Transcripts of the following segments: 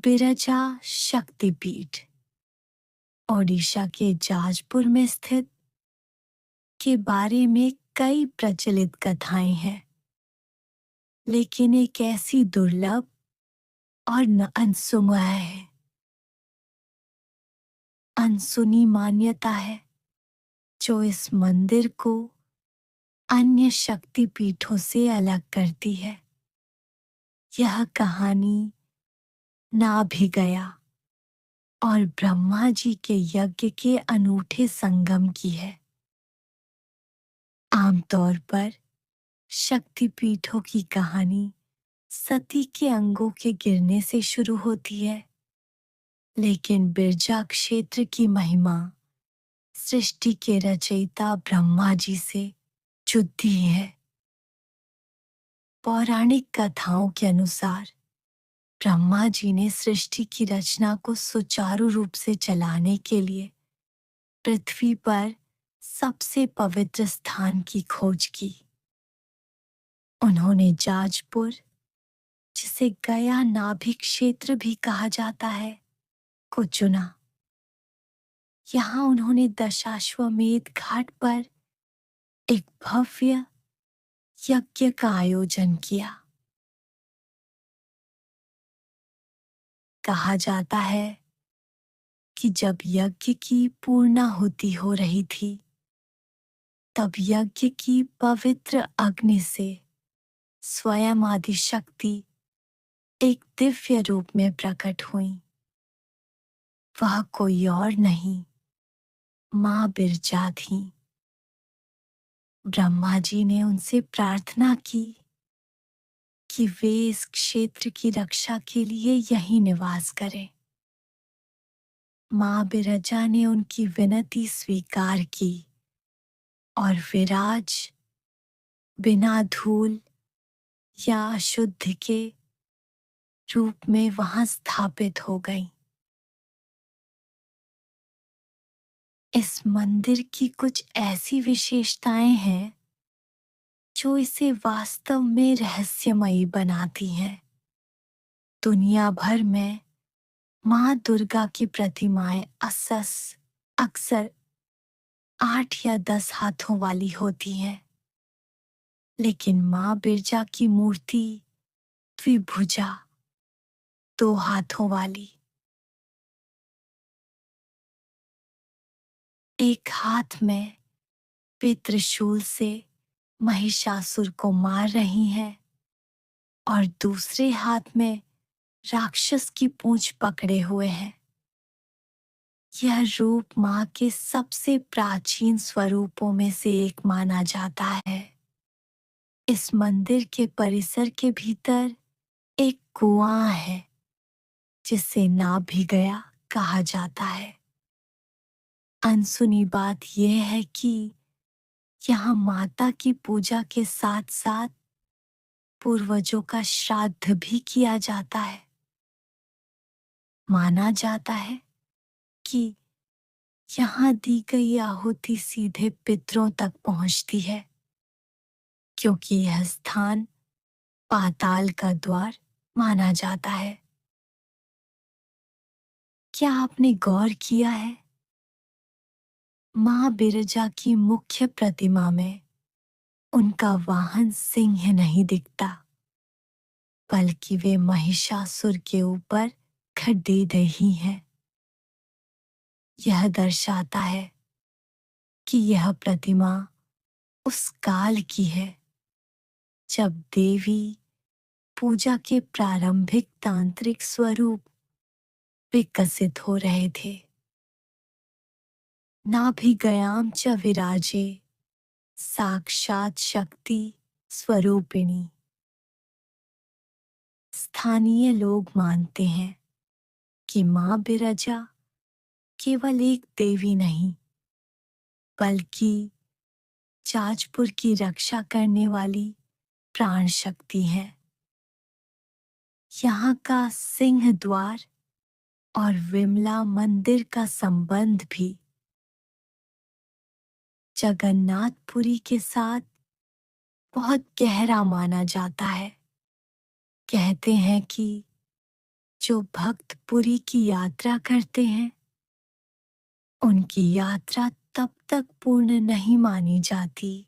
बिरजा शक्तिपीठ ओडिशा के जाजपुर में स्थित के बारे में कई प्रचलित कथाएं हैं, लेकिन एक ऐसी दुर्लभ और न अनसुनी मान्यता है जो इस मंदिर को अन्य शक्तिपीठों से अलग करती है। यह कहानी नाभिगया और ब्रह्मा जी के यज्ञ के अनूठे संगम की है। आमतौर पर शक्तिपीठों की कहानी सती के अंगों के गिरने से शुरू होती है, लेकिन बिरजा क्षेत्र की महिमा सृष्टि के रचयिता ब्रह्मा जी से जुड़ी है। पौराणिक कथाओं के अनुसार ब्रह्मा जी ने सृष्टि की रचना को सुचारू रूप से चलाने के लिए पृथ्वी पर सबसे पवित्र स्थान की खोज की। उन्होंने जाजपुर, जिसे गया नाभिक क्षेत्र भी कहा जाता है, को चुना। यहाँ उन्होंने दशाश्वमेध घाट पर एक भव्य यज्ञ का आयोजन किया। कहा जाता है कि जब यज्ञ की पूर्णाहुति हो रही थी, तब यज्ञ की पवित्र अग्नि से स्वयं आदिशक्ति एक दिव्य रूप में प्रकट हुई। वह कोई और नहीं, मां बिरजा थी। ब्रह्मा जी ने उनसे प्रार्थना की कि वे इस क्षेत्र की रक्षा के लिए यहीं निवास करें। मां बिरजा ने उनकी विनती स्वीकार की और विराज बिना धूल या अशुद्ध के रूप में वहां स्थापित हो गई। इस मंदिर की कुछ ऐसी विशेषताएं हैं जो इसे वास्तव में रहस्यमयी बनाती हैं। दुनिया भर में मां दुर्गा की प्रतिमाएं अक्सर 8 या 10 हाथों वाली होती हैं, लेकिन मां बिरजा की मूर्ति द्विभुजा, 2 हाथों वाली, एक हाथ में वे त्रिशूल से महिषासुर को मार रही हैं और दूसरे हाथ में राक्षस की पूंछ पकड़े हुए हैं। यह रूप मां के सबसे प्राचीन स्वरूपों में से एक माना जाता है। इस मंदिर के परिसर के भीतर एक कुआं है जिसे नाभिगया कहा जाता है। अनसुनी बात यह है कि यहाँ माता की पूजा के साथ साथ पूर्वजों का श्राद्ध भी किया जाता है। माना जाता है कि यहाँ दी गई आहुति सीधे पितरों तक पहुंचती है, क्योंकि यह स्थान पाताल का द्वार माना जाता है। क्या आपने गौर किया है, मां बिरजा की मुख्य प्रतिमा में उनका वाहन सिंह नहीं दिखता, बल्कि वे महिषासुर के ऊपर खड़ी रही हैं। यह दर्शाता है कि यह प्रतिमा उस काल की है जब देवी पूजा के प्रारंभिक तांत्रिक स्वरूप विकसित हो रहे थे। नाभिगयाम च विराजे साक्षात शक्ति स्वरूपिणी। स्थानीय लोग मानते हैं कि मां बिरजा केवल एक देवी नहीं, बल्कि जाजपुर की रक्षा करने वाली प्राण शक्ति है। यहाँ का सिंह द्वार और विमला मंदिर का संबंध भी जगन्नाथपुरी के साथ बहुत गहरा माना जाता है। कहते हैं कि जो भक्त पुरी की यात्रा करते हैं, उनकी यात्रा तब तक पूर्ण नहीं मानी जाती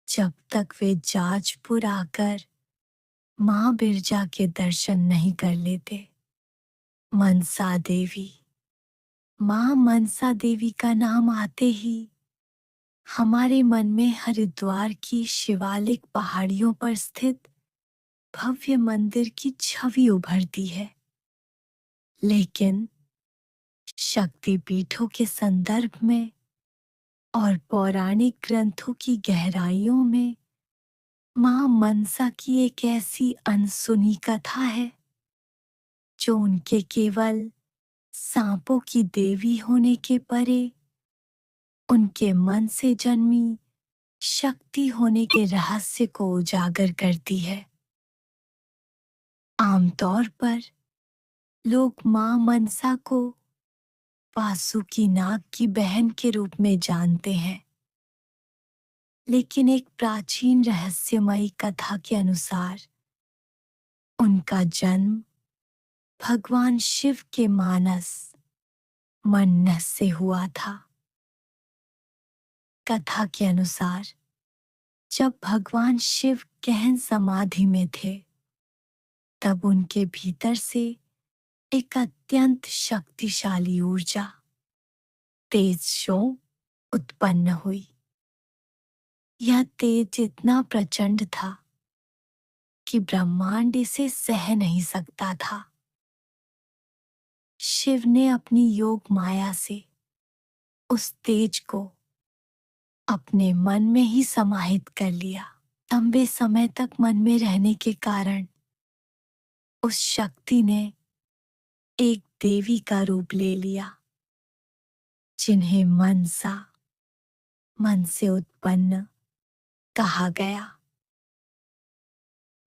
जब तक वे जाजपुर आकर मां बिरजा के दर्शन नहीं कर लेते। मनसा देवी। मां मनसा देवी का नाम आते ही हमारे मन में हरिद्वार की शिवालिक पहाड़ियों पर स्थित भव्य मंदिर की छवि उभरती है। लेकिन शक्ति पीठों के संदर्भ में और पौराणिक ग्रंथों की गहराइयों में मां मनसा की एक ऐसी अनसुनी कथा है जो उनके केवल सांपों की देवी होने के परे उनके मन से जन्मी शक्ति होने के रहस्य को उजागर करती है। आमतौर पर लोग मां मनसा को वासुकी नाग की बहन के रूप में जानते हैं, लेकिन एक प्राचीन रहस्यमयी कथा के अनुसार उनका जन्म भगवान शिव के मानस मन्नस से हुआ था। कथा के अनुसार जब भगवान शिव गहन समाधि में थे, तब उनके भीतर से एक अत्यंत शक्तिशाली ऊर्जा तेज शो उत्पन्न हुई। यह तेज इतना प्रचंड था कि ब्रह्मांड इसे सह नहीं सकता था। शिव ने अपनी योग माया से उस तेज को अपने मन में ही समाहित कर लिया। लंबे समय तक मन में रहने के कारण उस शक्ति ने एक देवी का रूप ले लिया, जिन्हें मनसा, मन से उत्पन्न कहा गया।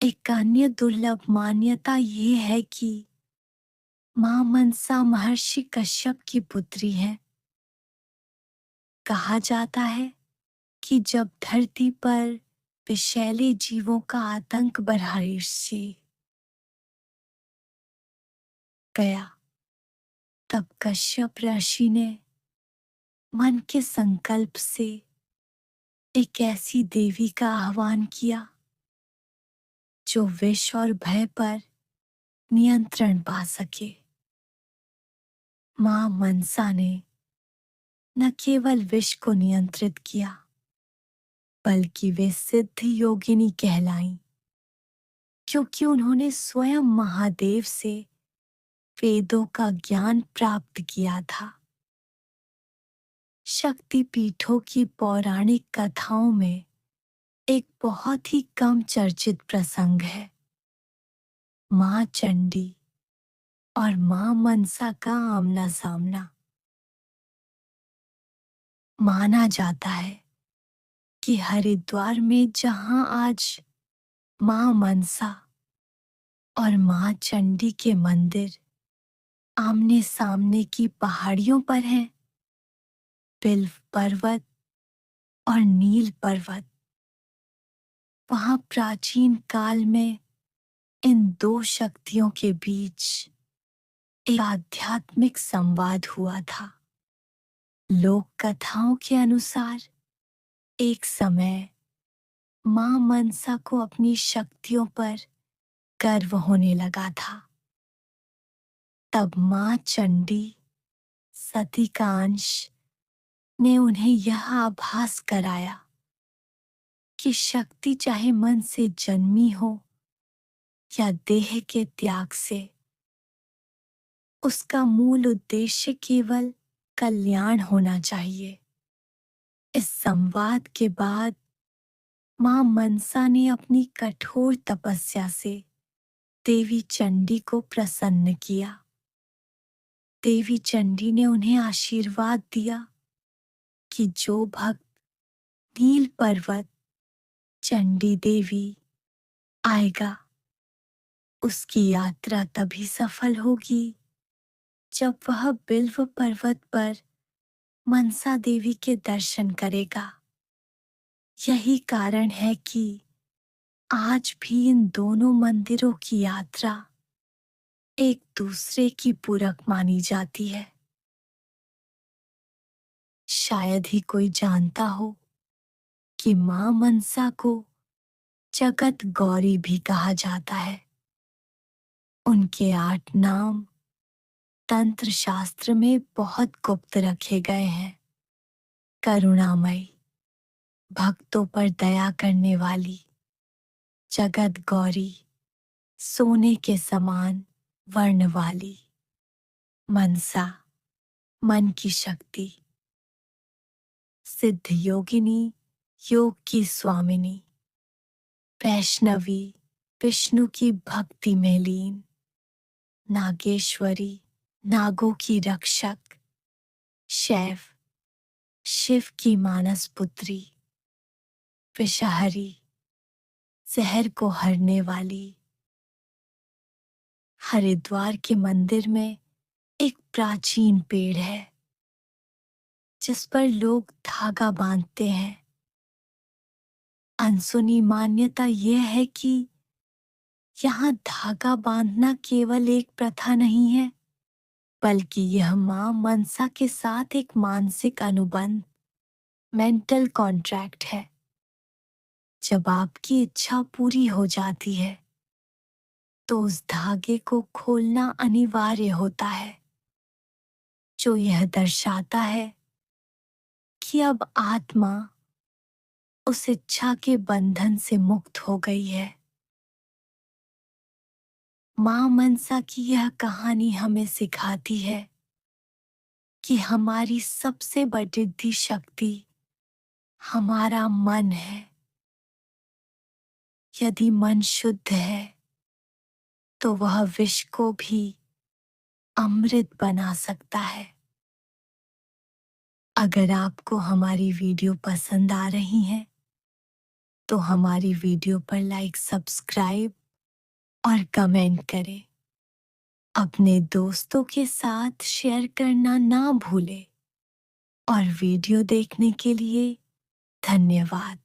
एक अन्य दुर्लभ मान्यता ये है कि मां मनसा महर्षि कश्यप की पुत्री है। कहा जाता है कि जब धरती पर विषैले जीवों का आतंक बढ़ाने गया, तब कश्यप ऋषि ने मन के संकल्प से एक ऐसी देवी का आह्वान किया जो विष और भय पर नियंत्रण पा सके। मां मनसा ने न केवल विष को नियंत्रित किया, बल्कि वे सिद्ध योगिनी कहलाईं, क्योंकि उन्होंने स्वयं महादेव से वेदों का ज्ञान प्राप्त किया था। शक्ति पीठों की पौराणिक कथाओं में एक बहुत ही कम चर्चित प्रसंग है। मां चंडी और मां मनसा का आमना सामना। माना जाता है कि हरिद्वार में जहां आज मां मनसा और मां चंडी के मंदिर आमने सामने की पहाड़ियों पर हैं, बिल्व पर्वत और नील पर्वत, वहां प्राचीन काल में इन दो शक्तियों के बीच एक आध्यात्मिक संवाद हुआ था। लोक कथाओं के अनुसार एक समय मां मनसा को अपनी शक्तियों पर गर्व होने लगा था। तब मां चंडी, सती का अंश, ने उन्हें यह आभास कराया कि शक्ति चाहे मन से जन्मी हो या देह के त्याग से, उसका मूल उद्देश्य केवल कल्याण होना चाहिए। इस संवाद के बाद मां मनसा ने अपनी कठोर तपस्या से देवी चंडी को प्रसन्न किया। देवी चंडी ने उन्हें आशीर्वाद दिया कि जो भक्त नील पर्वत चंडी देवी आएगा, उसकी यात्रा तभी सफल होगी जब वह बिल्व पर्वत पर मनसा देवी के दर्शन करेगा। यही कारण है कि आज भी इन दोनों मंदिरों की यात्रा एक दूसरे की पूरक मानी जाती है। शायद ही कोई जानता हो कि मां मनसा को जगत गौरी भी कहा जाता है। उनके 8 नाम तंत्र शास्त्र में बहुत गुप्त रखे गए हैं। करुणामयी, भक्तों पर दया करने वाली, जगत गौरी, सोने के समान वर्ण वाली, मनसा, मन की शक्ति, सिद्ध योगिनी, योग की स्वामिनी, वैष्णवी, विष्णु की भक्ति में लीन, नागेश्वरी, नागों की रक्षक, शैव, शिव की मानस पुत्री, विषहरी, जहर को हरने वाली। हरिद्वार के मंदिर में एक प्राचीन पेड़ है जिस पर लोग धागा बांधते हैं। अनसुनी मान्यता यह है कि यहाँ धागा बांधना केवल एक प्रथा नहीं है, बल्कि यह मां मनसा के साथ एक मानसिक अनुबंध, मेंटल कॉन्ट्रैक्ट है। जब आपकी इच्छा पूरी हो जाती है तो उस धागे को खोलना अनिवार्य होता है, जो यह दर्शाता है कि अब आत्मा उस इच्छा के बंधन से मुक्त हो गई है। मां मनसा की यह कहानी हमें सिखाती है कि हमारी सबसे बड़ी शक्ति हमारा मन है। यदि मन शुद्ध है तो वह विष को भी अमृत बना सकता है। अगर आपको हमारी वीडियो पसंद आ रही है तो हमारी वीडियो पर लाइक, सब्सक्राइब और कमेंट करें। अपने दोस्तों के साथ शेयर करना ना भूलें और वीडियो देखने के लिए धन्यवाद।